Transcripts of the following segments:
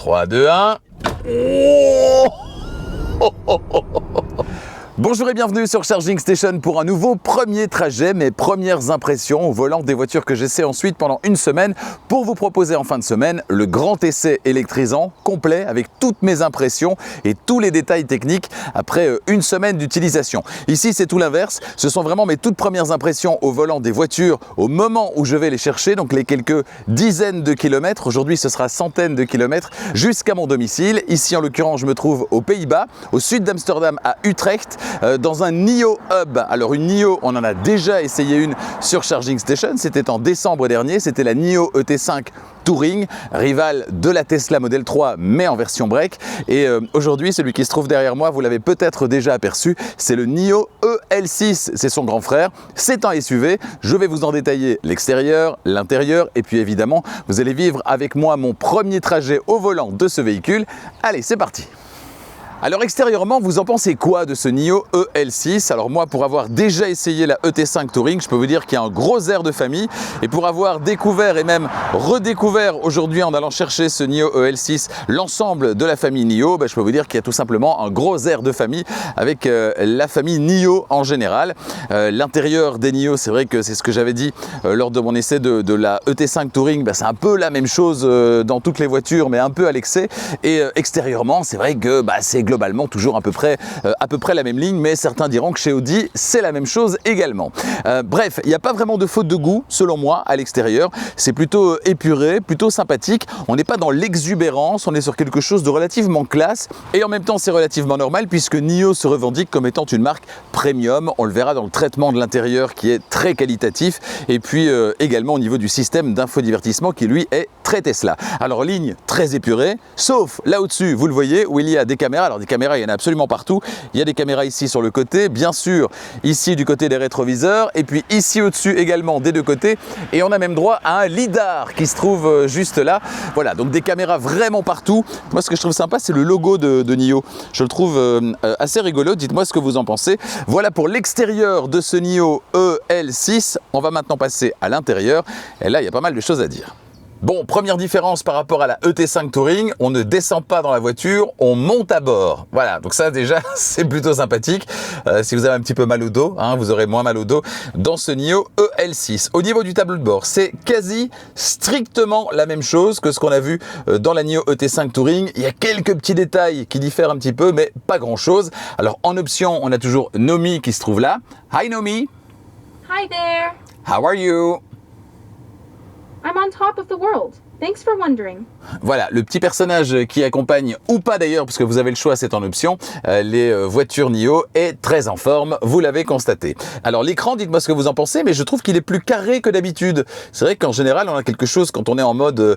3, 2, 1. Bonjour et bienvenue sur Charging Station pour un nouveau premier trajet, mes premières impressions au volant des voitures que j'essaie ensuite pendant une semaine pour vous proposer en fin de semaine le grand essai électrisant complet avec toutes mes impressions et tous les détails techniques après une semaine d'utilisation. Ici c'est tout l'inverse, ce sont vraiment mes toutes premières impressions au volant des voitures au moment où je vais les chercher, donc les quelques dizaines de kilomètres, aujourd'hui ce sera centaines de kilomètres jusqu'à mon domicile. Ici en l'occurrence je me trouve aux Pays-Bas, au sud d'Amsterdam à Utrecht, dans un NIO Hub. Alors une NIO, on en a déjà essayé une sur Charging Station, c'était en décembre dernier, c'était la NIO ET5 Touring, rivale de la Tesla Model 3 mais en version break. Et aujourd'hui, celui qui se trouve derrière moi, vous l'avez peut-être déjà aperçu, c'est le NIO EL6, c'est son grand frère, c'est un SUV. Je vais vous en détailler l'extérieur, l'intérieur et puis évidemment, vous allez vivre avec moi mon premier trajet au volant de ce véhicule. Allez, c'est parti! Alors extérieurement, vous en pensez quoi de ce NIO EL6? Alors moi, pour avoir déjà essayé la ET5 Touring, je peux vous dire qu'il y a un gros air de famille. Et pour avoir découvert et même redécouvert aujourd'hui en allant chercher ce NIO EL6, l'ensemble de la famille NIO, je peux vous dire qu'il y a tout simplement un gros air de famille avec la famille NIO en général. L'intérieur des NIO, c'est vrai que c'est ce que j'avais dit lors de mon essai de la ET5 Touring, c'est un peu la même chose dans toutes les voitures, mais un peu à l'excès. Et extérieurement, c'est vrai que c'est globalement toujours à peu près la même ligne, mais certains diront que chez Audi c'est la même chose également. Bref, il n'y a pas vraiment de faute de goût selon moi à l'extérieur, c'est plutôt épuré, plutôt sympathique, on n'est pas dans l'exubérance, on est sur quelque chose de relativement classe et en même temps c'est relativement normal puisque NIO se revendique comme étant une marque premium, on le verra dans le traitement de l'intérieur qui est très qualitatif et puis également au niveau du système d'infodivertissement qui lui est très Tesla. Alors ligne très épurée, sauf là au-dessus, vous le voyez, où il y a des caméras. Alors des caméras, il y en a absolument partout. Il y a des caméras ici sur le côté, bien sûr, ici du côté des rétroviseurs, et puis ici au-dessus également des deux côtés. Et on a même droit à un lidar qui se trouve juste là. Voilà, donc des caméras vraiment partout. Moi, ce que je trouve sympa, c'est le logo de NIO. Je le trouve assez rigolo. Dites-moi ce que vous en pensez. Voilà pour l'extérieur de ce NIO EL6. On va maintenant passer à l'intérieur. Et là, il y a pas mal de choses à dire. Bon, première différence par rapport à la ET5 Touring, on ne descend pas dans la voiture, on monte à bord. Voilà, donc ça déjà, c'est plutôt sympathique. Si vous avez un petit peu mal au dos, vous aurez moins mal au dos dans ce NIO EL6. Au niveau du tableau de bord, c'est quasi strictement la même chose que ce qu'on a vu dans la NIO ET5 Touring. Il y a quelques petits détails qui diffèrent un petit peu, mais pas grand-chose. Alors en option, on a toujours Nomi qui se trouve là. Hi Nomi. Hi there. How are you? I'm on top of the world. Thanks for wondering. Voilà, le petit personnage qui accompagne, ou pas d'ailleurs, parce que vous avez le choix, c'est en option, les voitures NIO est très en forme, vous l'avez constaté. Alors l'écran, dites-moi ce que vous en pensez, mais je trouve qu'il est plus carré que d'habitude. C'est vrai qu'en général, on a quelque chose, quand on est en mode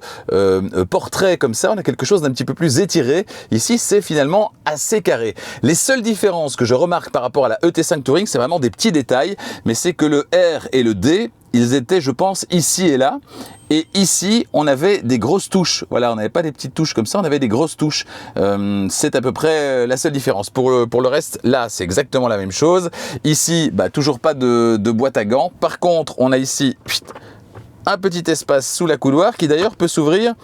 portrait comme ça, on a quelque chose d'un petit peu plus étiré. Ici, c'est finalement assez carré. Les seules différences que je remarque par rapport à la ET5 Touring, c'est vraiment des petits détails, mais c'est que le R et le D, ils étaient, je pense, ici et là. Et ici, on avait des grosses touches. Voilà, on n'avait pas des petites touches comme ça, on avait des grosses touches. C'est à peu près la seule différence. Pour le reste, là, c'est exactement la même chose. Ici, toujours pas de boîte à gants. Par contre, on a ici un petit espace sous la couloir qui d'ailleurs peut s'ouvrir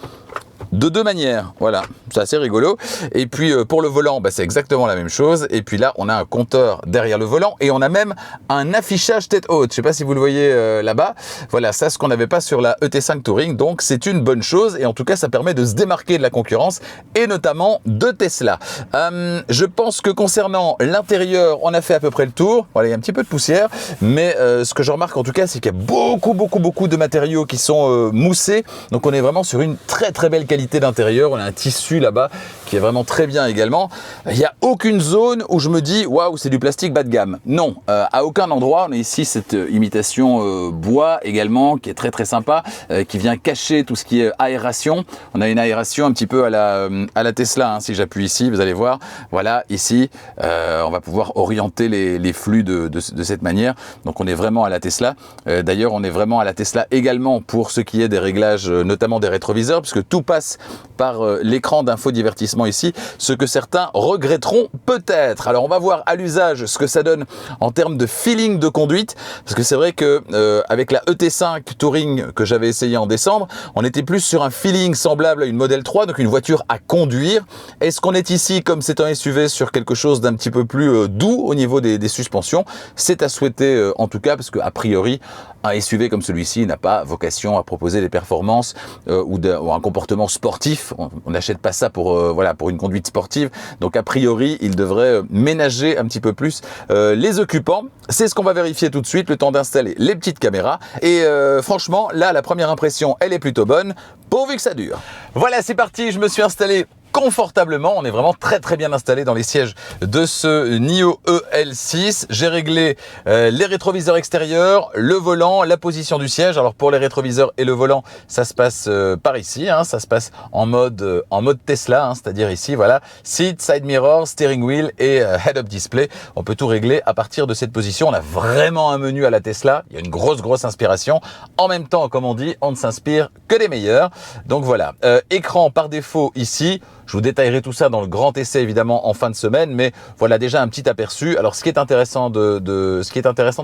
de deux manières, voilà, c'est assez rigolo. Et puis pour le volant, c'est exactement la même chose. Et puis là, on a un compteur derrière le volant et on a même un affichage tête haute. Je sais pas si vous le voyez là-bas. Voilà, ça, ce qu'on n'avait pas sur la ET5 Touring. Donc c'est une bonne chose et en tout cas, ça permet de se démarquer de la concurrence et notamment de Tesla. Je pense que concernant l'intérieur, on a fait à peu près le tour. Voilà, il y a un petit peu de poussière, mais ce que je remarque en tout cas, c'est qu'il y a beaucoup de matériaux qui sont moussés. Donc on est vraiment sur une très belle qualité d'intérieur. On a un tissu là-bas qui est vraiment très bien également. Il n'y a aucune zone où je me dis waouh, c'est du plastique bas de gamme. Non, à aucun endroit. On a ici cette imitation bois également qui est très sympa, qui vient cacher tout ce qui est aération. On a une aération un petit peu à la Tesla, si j'appuie ici, vous allez voir. Voilà, ici, on va pouvoir orienter les flux de cette manière. Donc on est vraiment à la Tesla. D'ailleurs, on est vraiment à la Tesla également pour ce qui est des réglages, notamment des rétroviseurs, puisque tout passe par l'écran d'infodivertissement ici, ce que certains regretteront peut-être. Alors on va voir à l'usage ce que ça donne en termes de feeling de conduite, parce que c'est vrai que avec la ET5 Touring que j'avais essayé en décembre, on était plus sur un feeling semblable à une Model 3, donc une voiture à conduire. Est-ce qu'on est ici, comme c'est un SUV, sur quelque chose d'un petit peu plus doux au niveau des suspensions? C'est à souhaiter en tout cas, parce qu'a priori, un SUV comme celui-ci n'a pas vocation à proposer des performances ou un comportement sportif. On n'achète pas ça pour pour une conduite sportive. Donc a priori, il devrait ménager un petit peu plus les occupants. C'est ce qu'on va vérifier tout de suite, le temps d'installer les petites caméras. Et franchement, là, la première impression, elle est plutôt bonne, pourvu que ça dure. Voilà, c'est parti, je me suis installé confortablement, on est vraiment très bien installé dans les sièges de ce NIO EL6. J'ai réglé les rétroviseurs extérieurs, le volant, la position du siège. Alors pour les rétroviseurs et le volant, ça se passe par ici, ça se passe en mode Tesla, c'est-à-dire ici, voilà, seat, side mirror, steering wheel et head-up display. On peut tout régler à partir de cette position. On a vraiment un menu à la Tesla, il y a une grosse inspiration. En même temps, comme on dit, on ne s'inspire que des meilleurs. Donc voilà, écran par défaut ici. Je vous détaillerai tout ça dans le grand essai évidemment en fin de semaine, mais voilà déjà un petit aperçu. Alors ce qui est intéressant de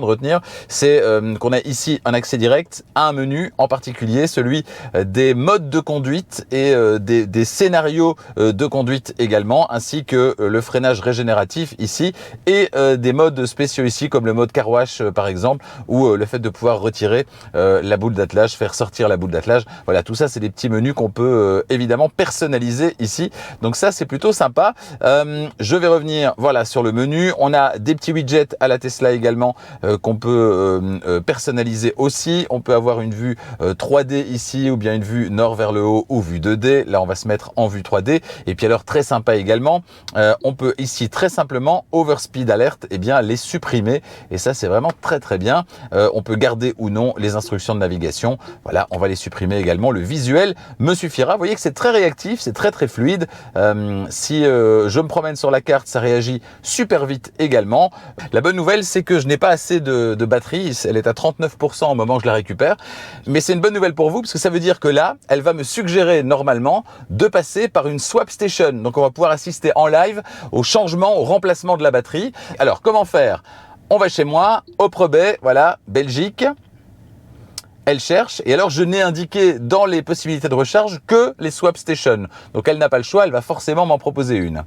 retenir, c'est qu'on a ici un accès direct à un menu, en particulier celui des modes de conduite et des scénarios de conduite également, ainsi que le freinage régénératif ici et des modes spéciaux ici comme le mode car wash par exemple, ou le fait de pouvoir retirer la boule d'attelage, faire sortir la boule d'attelage. Voilà, tout ça c'est des petits menus qu'on peut évidemment personnaliser ici. Donc ça c'est plutôt sympa. Je vais revenir voilà sur le menu. On a des petits widgets à la Tesla également qu'on peut personnaliser aussi. On peut avoir une vue 3D ici ou bien une vue nord vers le haut ou vue 2D. Là on va se mettre en vue 3D. Et puis alors très sympa également, on peut ici très simplement overspeed alert les supprimer. Et ça c'est vraiment très bien. On peut garder ou non les instructions de navigation. Voilà, on va les supprimer également. Le visuel me suffira. Vous voyez que c'est très réactif, c'est très fluide. Si je me promène sur la carte, ça réagit super vite également. La bonne nouvelle, c'est que je n'ai pas assez de batterie. Elle est à 39% au moment où je la récupère. Mais c'est une bonne nouvelle pour vous parce que ça veut dire que là, elle va me suggérer normalement de passer par une swap station. Donc on va pouvoir assister en live au changement, au remplacement de la batterie. Alors comment faire? On va chez moi, au Probet, voilà, Belgique. Elle cherche et alors je n'ai indiqué dans les possibilités de recharge que les swap stations. Donc elle n'a pas le choix, elle va forcément m'en proposer une.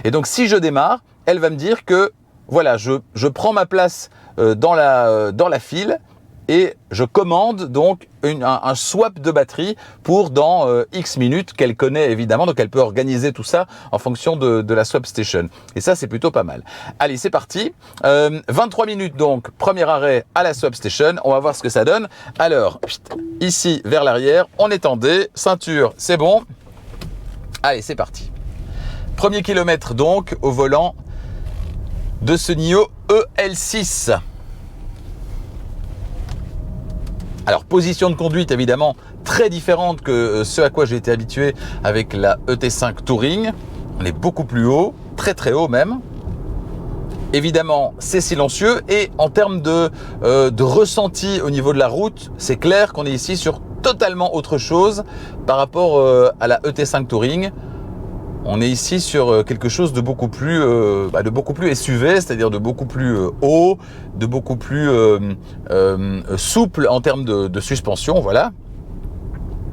Et donc si je démarre, elle va me dire que voilà, je prends ma place dans la file et je commande donc un swap de batterie pour dans X minutes qu'elle connaît évidemment, donc elle peut organiser tout ça en fonction de la swap station. Et ça c'est plutôt pas mal. Allez c'est parti, 23 minutes donc, premier arrêt à la swap station, on va voir ce que ça donne. Alors ici vers l'arrière, on est en D, ceinture c'est bon. Allez c'est parti. Premier kilomètre donc au volant de ce NIO EL6. Alors, position de conduite, évidemment, très différente que ce à quoi j'ai été habitué avec la ET5 Touring. On est beaucoup plus haut, très haut même. Évidemment, c'est silencieux et en termes de ressenti au niveau de la route, c'est clair qu'on est ici sur totalement autre chose par rapport à la ET5 Touring. On est ici sur quelque chose de beaucoup plus SUV, c'est-à-dire de beaucoup plus haut, de beaucoup plus souple en termes de suspension, voilà.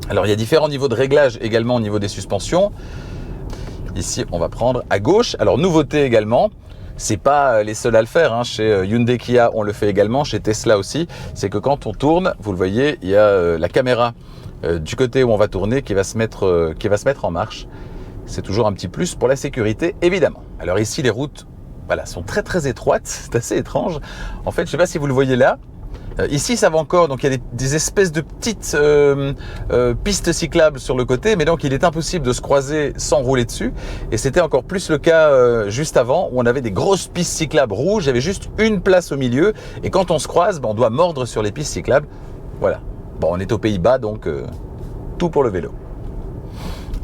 Alors il y a différents niveaux de réglage également au niveau des suspensions. Ici, on va prendre à gauche. Alors nouveauté également, c'est pas les seuls à le faire, chez Hyundai Kia, on le fait également, chez Tesla aussi. C'est que quand on tourne, vous le voyez, il y a la caméra du côté où on va tourner qui va se mettre en marche. C'est toujours un petit plus pour la sécurité, évidemment. Alors ici, les routes sont très étroites, c'est assez étrange. En fait, je ne sais pas si vous le voyez là. Ici, ça va encore, donc il y a des espèces de petites pistes cyclables sur le côté, mais donc il est impossible de se croiser sans rouler dessus. Et c'était encore plus le cas juste avant, où on avait des grosses pistes cyclables rouges, il y avait juste une place au milieu, et quand on se croise, on doit mordre sur les pistes cyclables. Voilà. Bon, on est aux Pays-Bas, donc tout pour le vélo.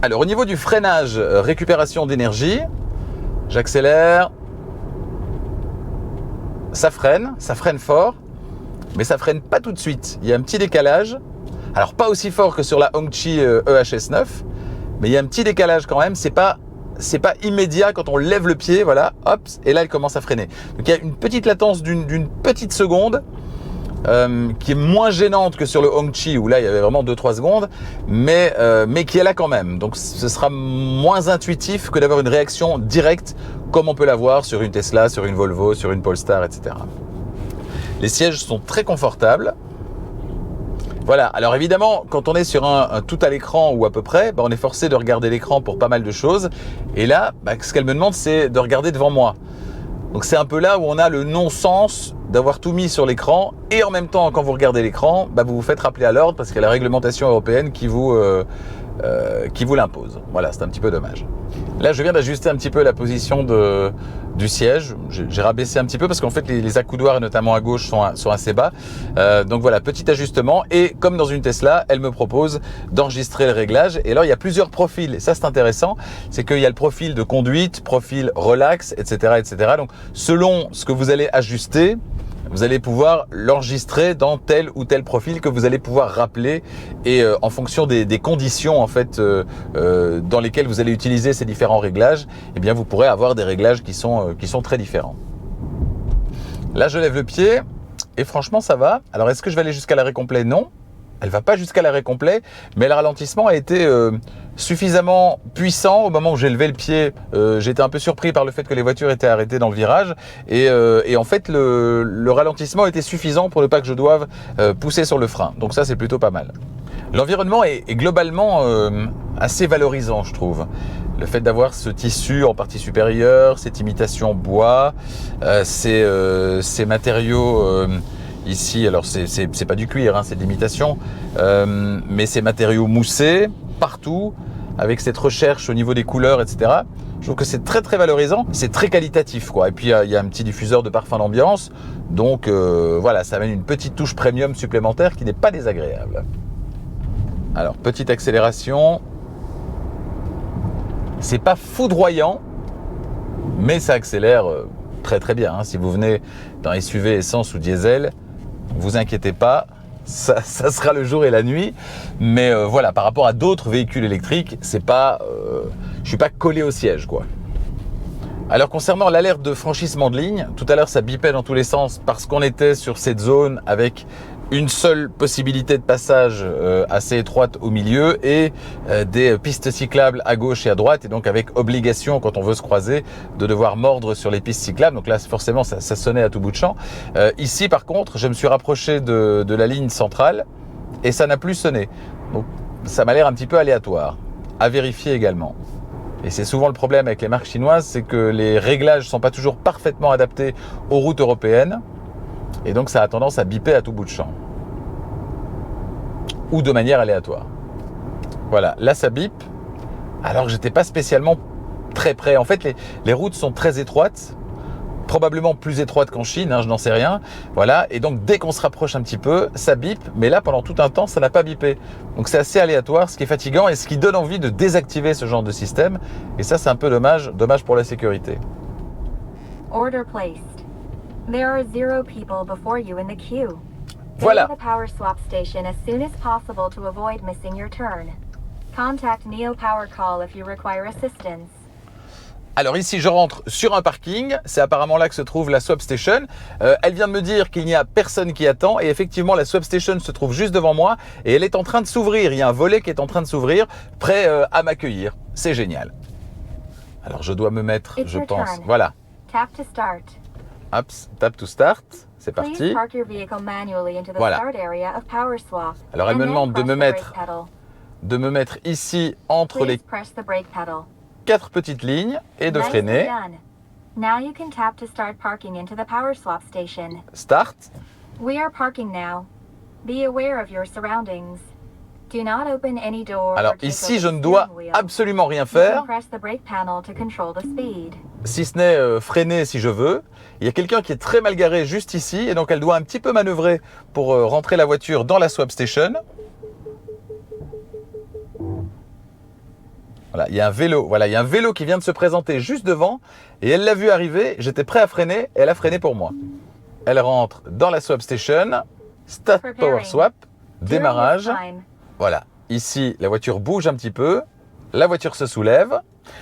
Alors au niveau du freinage, récupération d'énergie, j'accélère, ça freine fort, mais ça freine pas tout de suite. Il y a un petit décalage, alors pas aussi fort que sur la Hongqi EHS9, mais il y a un petit décalage quand même, c'est pas immédiat quand on lève le pied, voilà, hop, et là elle commence à freiner. Donc il y a une petite latence d'une petite seconde qui est moins gênante que sur le Hongqi où là il y avait vraiment 2-3 secondes, mais qui est là quand même. Donc ce sera moins intuitif que d'avoir une réaction directe comme on peut l'avoir sur une Tesla, sur une Volvo, sur une Polestar, etc. Les sièges sont très confortables. Voilà, alors évidemment, quand on est sur un tout à l'écran ou à peu près, on est forcé de regarder l'écran pour pas mal de choses. Et là, ce qu'elle me demande, c'est de regarder devant moi. Donc c'est un peu là où on a le non-sens d'avoir tout mis sur l'écran. Et en même temps, quand vous regardez l'écran, vous vous faites rappeler à l'ordre parce qu'il y a la réglementation européenne qui vous l'impose. Voilà, c'est un petit peu dommage. Là, je viens d'ajuster un petit peu la position du siège. J'ai rabaissé un petit peu parce qu'en fait, les accoudoirs, notamment à gauche, sont assez bas. Donc voilà, petit ajustement. Et comme dans une Tesla, elle me propose d'enregistrer le réglage. Et alors, il y a plusieurs profils. Et ça, c'est intéressant. C'est qu'il y a le profil de conduite, profil relax, etc., etc. Donc, selon ce que vous allez ajuster, vous allez pouvoir l'enregistrer dans tel ou tel profil que vous allez pouvoir rappeler et en fonction des conditions en fait dans lesquelles vous allez utiliser ces différents réglages, eh bien vous pourrez avoir des réglages qui sont très différents. Là je lève le pied et franchement ça va. Alors est-ce que je vais aller jusqu'à l'arrêt complet? Non. Elle va pas jusqu'à l'arrêt complet, mais le ralentissement a été suffisamment puissant au moment où j'ai levé le pied. J'étais un peu surpris par le fait que les voitures étaient arrêtées dans le virage et en fait le ralentissement était suffisant pour ne pas que je doive pousser sur le frein. Donc ça c'est plutôt pas mal. L'environnement est globalement assez valorisant, je trouve. Le fait d'avoir ce tissu en partie supérieure, cette imitation bois, ces matériaux ici, alors c'est pas du cuir, c'est de l'imitation, mais ces matériaux moussés partout, avec cette recherche au niveau des couleurs, etc. Je trouve que c'est très très valorisant, c'est très qualitatif quoi. Et puis il y a un petit diffuseur de parfum d'ambiance, donc voilà, ça amène une petite touche premium supplémentaire qui n'est pas désagréable. Alors petite accélération, c'est pas foudroyant, mais ça accélère très très bien. Si vous venez dans SUV essence ou diesel, vous inquiétez pas, ça sera le jour et la nuit. Mais voilà, par rapport à d'autres véhicules électriques, c'est pas, je suis pas collé au siège, quoi. Alors concernant l'alerte de franchissement de ligne, tout à l'heure ça bipait dans tous les sens parce qu'on était sur cette zone avec une seule possibilité de passage assez étroite au milieu et des pistes cyclables à gauche et à droite, et donc avec obligation quand on veut se croiser de devoir mordre sur les pistes cyclables. Donc là forcément ça sonnait à tout bout de champ. Ici par contre je me suis rapproché de la ligne centrale et ça n'a plus sonné. Donc ça m'a l'air un petit peu aléatoire, à vérifier également. Et c'est souvent le problème avec les marques chinoises, c'est que les réglages ne sont pas toujours parfaitement adaptés aux routes européennes. Et donc ça a tendance à biper à tout bout de champ. Ou de manière aléatoire. Voilà, là ça bip, alors que j'étais pas spécialement très près. En fait, les routes sont très étroites, probablement plus étroites qu'en Chine, je n'en sais rien. Voilà, et donc dès qu'on se rapproche un petit peu, ça bip, mais là pendant tout un temps, ça n'a pas bipé. Donc c'est assez aléatoire, ce qui est fatigant et ce qui donne envie de désactiver ce genre de système. Et ça, c'est un peu dommage pour la sécurité. Order placed. There are 0 people before you in the queue. Voilà. Go to the power swap station as soon as possible to avoid missing your turn. Contact Neo Power Call if you require assistance. Alors ici, je rentre sur un parking. C'est apparemment là que se trouve la swap station. Elle vient de me dire qu'il n'y a personne qui attend. Et effectivement, la swap station se trouve juste devant moi. Et elle est en train de s'ouvrir. Il y a un volet qui est en train de s'ouvrir, prêt à m'accueillir. C'est génial. Alors je dois me mettre, je pense. Voilà. Tap to start. Hop, tap to start. C'est parti. Please park your vehicle manually into the Voilà. start area of Power Swap. Alors elle me and then demande press the brake pedal. ici entre Please les press the brake pedal. 4 petites lignes et de Nicely freiner. done. Now you can tap to start parking into the Power Swap station. Start. We are parking now. Be aware of your surroundings. Do not open any door Alors or take ici, over je the ne dois steering wheel. absolument rien You can faire, press the brake panel to control the speed. si ce n'est freiner si je veux. Il y a quelqu'un qui est très mal garé juste ici et donc elle doit un petit peu manœuvrer pour rentrer la voiture dans la swap station. Voilà, il y a un vélo qui vient de se présenter juste devant et elle l'a vu arriver, j'étais prêt à freiner, elle a freiné pour moi. Elle rentre dans la swap station, start power swap, démarrage. During this time, Voilà, ici la voiture bouge un petit peu, la voiture se soulève.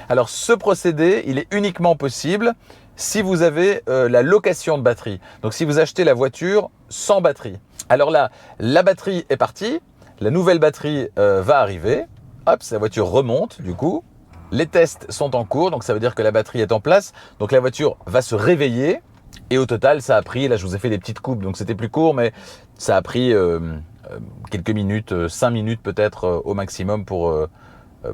Alors ce procédé, il est uniquement possible si vous avez la location de batterie. Donc si vous achetez la voiture sans batterie. Alors là, la batterie est partie, la nouvelle batterie va arriver. Hop, la voiture remonte du coup. Les tests sont en cours, donc ça veut dire que la batterie est en place. Donc la voiture va se réveiller. Et au total, ça a pris, là je vous ai fait des petites coupes, donc c'était plus court, mais ça a pris quelques minutes, 5 minutes peut-être au maximum pour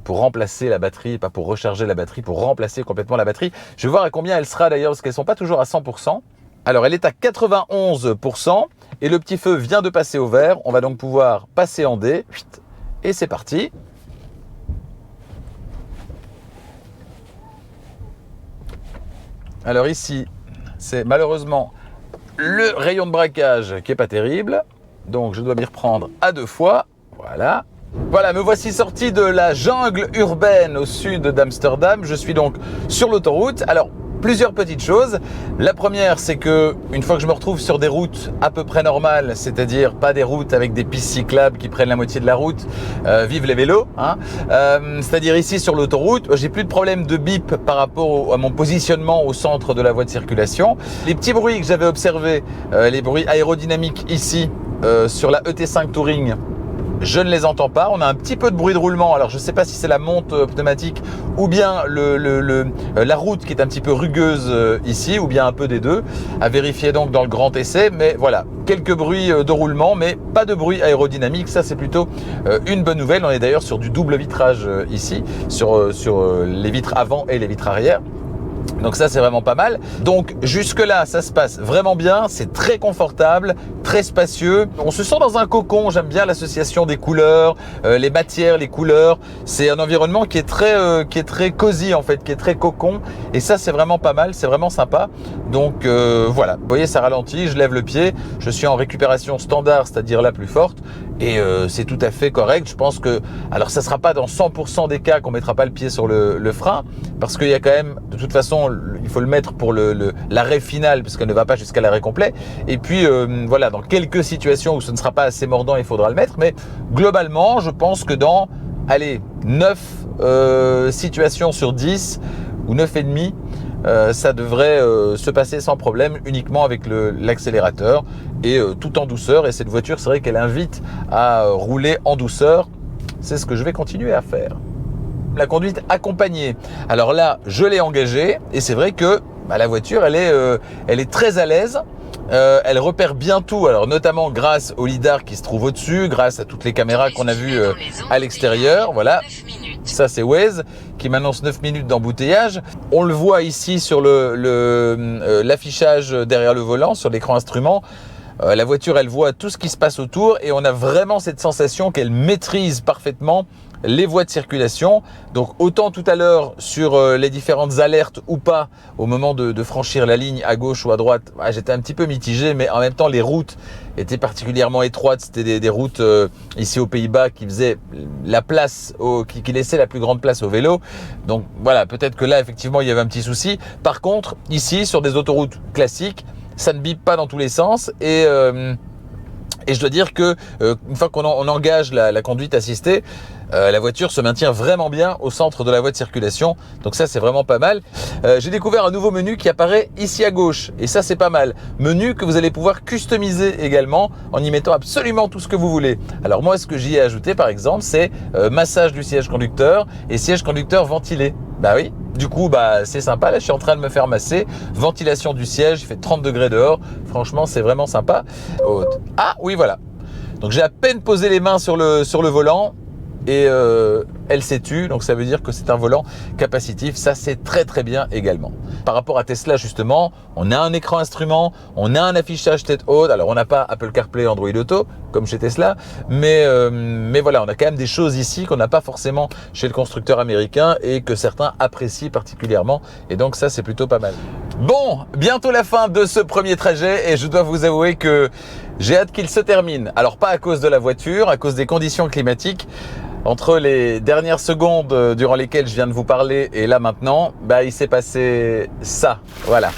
remplacer la batterie, pas pour recharger la batterie, pour remplacer complètement la batterie. Je vais voir à combien elle sera d'ailleurs, parce qu'elles ne sont pas toujours à 100%. Alors elle est à 91% et le petit feu vient de passer au vert. On va donc pouvoir passer en D. Et c'est parti. Alors ici, c'est malheureusement le rayon de braquage qui n'est pas terrible. Donc je dois m'y reprendre à 2 fois. Voilà. Voilà, me voici sorti de la jungle urbaine au sud d'Amsterdam. Je suis donc sur l'autoroute. Alors, plusieurs petites choses. La première, c'est que une fois que je me retrouve sur des routes à peu près normales, c'est-à-dire pas des routes avec des pistes cyclables qui prennent la moitié de la route, vive les vélos, hein. C'est-à-dire ici sur l'autoroute, j'ai plus de problème de bip par rapport à mon positionnement au centre de la voie de circulation. Les petits bruits que j'avais observés, les bruits aérodynamiques ici sur la ET5 Touring, je ne les entends pas. On a un petit peu de bruit de roulement. Alors, je ne sais pas si c'est la monte pneumatique ou bien la route qui est un petit peu rugueuse ici, ou bien un peu des deux. À vérifier donc dans le grand essai. Mais voilà, quelques bruits de roulement, mais pas de bruit aérodynamique. Ça, c'est plutôt une bonne nouvelle. On est d'ailleurs sur du double vitrage ici, sur les vitres avant et les vitres arrière. Donc ça, c'est vraiment pas mal. Donc jusque-là, ça se passe vraiment bien. C'est très confortable, très spacieux. On se sent dans un cocon. J'aime bien l'association des couleurs, les matières, les couleurs. C'est un environnement qui est très cosy en fait, qui est très cocon. Et ça, c'est vraiment pas mal. C'est vraiment sympa. Donc voilà. Vous voyez, ça ralentit. Je lève le pied. Je suis en récupération standard, c'est-à-dire la plus forte. Et c'est tout à fait correct. Je pense que, alors ça sera pas dans 100% des cas qu'on mettra pas le pied sur le frein, parce qu'il y a quand même, de toute façon, il faut le mettre pour l'arrêt final, parce qu'elle ne va pas jusqu'à l'arrêt complet. Et puis voilà, dans quelques situations où ce ne sera pas assez mordant, il faudra le mettre. Mais globalement, je pense que dans, 9 situations sur 10 ou 9,5, ça devrait se passer sans problème, uniquement avec l'accélérateur et tout en douceur. Et cette voiture, c'est vrai qu'elle invite à rouler en douceur. C'est ce que je vais continuer à faire. La conduite accompagnée. Alors là, je l'ai engagée et c'est vrai que la voiture, elle est très à l'aise. Elle repère bien tout, alors notamment grâce au lidar qui se trouve au-dessus, grâce à toutes les caméras qu'on a vues à l'extérieur. Voilà, ça c'est Waze qui m'annonce 9 minutes d'embouteillage. On le voit ici sur l'affichage derrière le volant, sur l'écran instrument. La voiture, elle voit tout ce qui se passe autour et on a vraiment cette sensation qu'elle maîtrise parfaitement les voies de circulation. Donc autant tout à l'heure sur les différentes alertes ou pas au moment de franchir la ligne à gauche ou à droite, j'étais un petit peu mitigé, mais en même temps les routes étaient particulièrement étroites. C'était des routes ici aux Pays-Bas qui faisaient la place, qui laissaient la plus grande place au vélo. Donc voilà, peut-être que là effectivement il y avait un petit souci. Par contre ici sur des autoroutes classiques, ça ne bip pas dans tous les sens et je dois dire que une fois qu'on engage la conduite assistée, la voiture se maintient vraiment bien au centre de la voie de circulation. Donc ça, c'est vraiment pas mal. J'ai découvert un nouveau menu qui apparaît ici à gauche. Et ça, c'est pas mal. Menu que vous allez pouvoir customiser également en y mettant absolument tout ce que vous voulez. Alors moi, ce que j'y ai ajouté, par exemple, c'est massage du siège conducteur et siège conducteur ventilé. Bah oui, du coup, c'est sympa. Là, je suis en train de me faire masser. Ventilation du siège, il fait 30 degrés dehors. Franchement, c'est vraiment sympa. Ah oui, voilà. Donc j'ai à peine posé les mains sur le volant et elle s'étue, donc ça veut dire que c'est un volant capacitif. Ça, c'est très très bien également. Par rapport à Tesla, justement, on a un écran instrument, on a un affichage tête haute. Alors on n'a pas Apple CarPlay, Android Auto comme chez Tesla, mais voilà, on a quand même des choses ici qu'on n'a pas forcément chez le constructeur américain et que certains apprécient particulièrement, et donc ça, c'est plutôt pas mal. Bon, bientôt la fin de ce premier trajet et je dois vous avouer que j'ai hâte qu'il se termine. Alors pas à cause de la voiture, à cause des conditions climatiques. Entre les dernières secondes durant lesquelles je viens de vous parler et là maintenant, il s'est passé ça, voilà.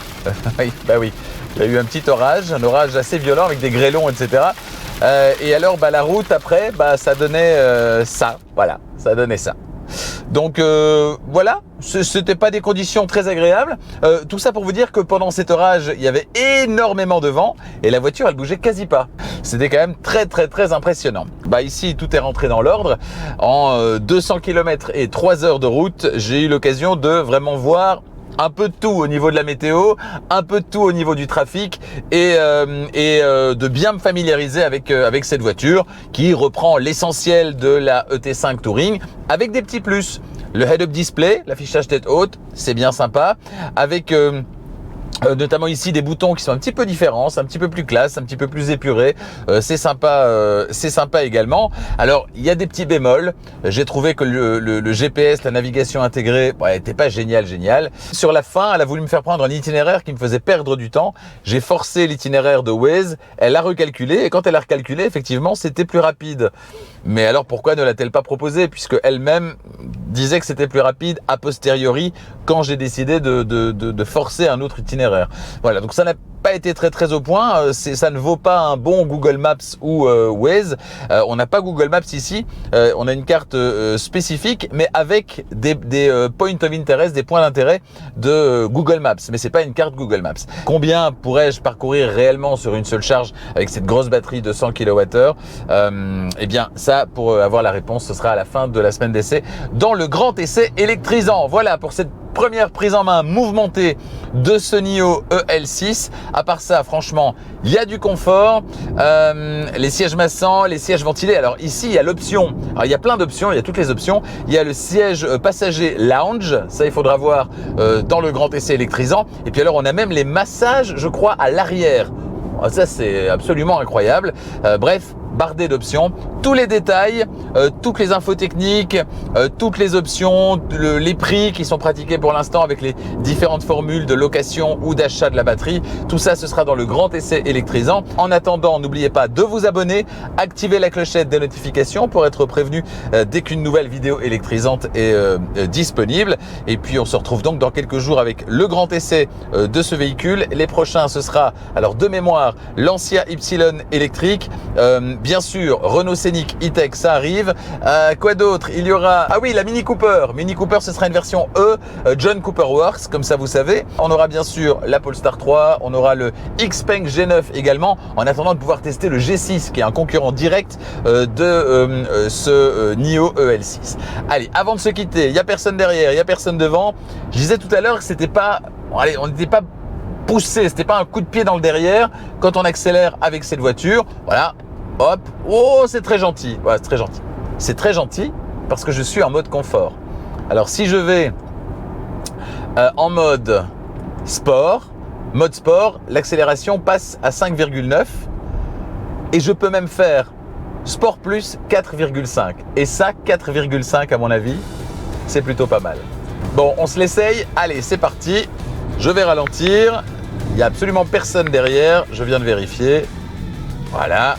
Oui, il y a eu un petit orage, un orage assez violent avec des grêlons, etc. Et alors la route après, ça donnait ça, voilà, ça donnait ça. Donc voilà, c'était pas des conditions très agréables. Tout ça pour vous dire que pendant cet orage, il y avait énormément de vent et la voiture elle bougeait quasi pas. C'était quand même très impressionnant. Bah ici tout est rentré dans l'ordre. En 200 km et 3 heures de route, j'ai eu l'occasion de vraiment voir un peu de tout au niveau de la météo, un peu de tout au niveau du trafic et de bien me familiariser avec cette voiture qui reprend l'essentiel de la ET5 Touring avec des petits plus. Le head-up display, l'affichage tête haute, c'est bien sympa, avec notamment ici des boutons qui sont un petit peu différents, c'est un petit peu plus classe, un petit peu plus épuré, c'est sympa également. Alors il y a des petits bémols, j'ai trouvé que le GPS, la navigation intégrée, était pas génial. Sur la fin, elle a voulu me faire prendre un itinéraire qui me faisait perdre du temps, j'ai forcé l'itinéraire de Waze, elle a recalculé et quand elle a recalculé, effectivement c'était plus rapide. Mais alors pourquoi ne l'a-t-elle pas proposé, puisque elle-même disait que c'était plus rapide a posteriori quand j'ai décidé de forcer un autre itinéraire. Voilà, donc ça n'a pas été très au point, ça ne vaut pas un bon Google Maps ou Waze. On n'a pas Google Maps ici, on a une carte spécifique mais avec des points of interest, des points d'intérêt de Google Maps, mais c'est pas une carte Google Maps. Combien pourrais-je parcourir réellement sur une seule charge avec cette grosse batterie de 100 kWh? Eh bien ça, pour avoir la réponse, ce sera à la fin de la semaine d'essai dans le grand essai électrisant. Voilà pour cette première prise en main mouvementée de ce NIO EL6. À part ça, franchement, il y a du confort, les sièges massants, les sièges ventilés. Alors ici, il y a l'option, alors il y a plein d'options, il y a toutes les options. Il y a le siège passager lounge, ça il faudra voir dans le grand essai électrisant. Et puis alors, on a même les massages, je crois, à l'arrière. Ça, c'est absolument incroyable. Bref, bardé d'options, tous les détails, toutes les infos techniques, toutes les options, les prix qui sont pratiqués pour l'instant avec les différentes formules de location ou d'achat de la batterie. Tout ça, ce sera dans le grand essai électrisant. En attendant, n'oubliez pas de vous abonner, activer la clochette des notifications pour être prévenu dès qu'une nouvelle vidéo électrisante est disponible. Et puis, on se retrouve donc dans quelques jours avec le grand essai de ce véhicule. Les prochains, ce sera, alors de mémoire, Lancia Y électrique, bien sûr, Renault Scénic E-Tech, ça arrive. Quoi d'autre? Il y aura, ah oui, la Mini Cooper. Mini Cooper, ce sera une version E, John Cooper Works, comme ça vous savez. On aura bien sûr la Polestar 3, on aura le Xpeng G9 également, en attendant de pouvoir tester le G6, qui est un concurrent direct de ce NIO EL6. Allez, avant de se quitter, il n'y a personne derrière, il n'y a personne devant. Je disais tout à l'heure que c'était pas, allez, on n'était pas poussé, c'était pas un coup de pied dans le derrière quand on accélère avec cette voiture. Voilà. Hop, oh c'est très gentil, ouais, c'est très gentil. C'est très gentil parce que je suis en mode confort. Alors si je vais en mode sport, l'accélération passe à 5,9 et je peux même faire sport plus 4,5. Et ça, 4,5 à mon avis, c'est plutôt pas mal. Bon, on se l'essaye, allez c'est parti, je vais ralentir, il n'y a absolument personne derrière, je viens de vérifier, voilà.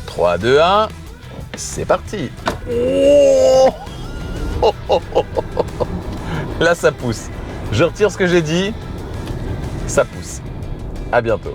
3, 2, 1, c'est parti. Oh là, ça pousse. Je retire ce que j'ai dit. Ça pousse. À bientôt.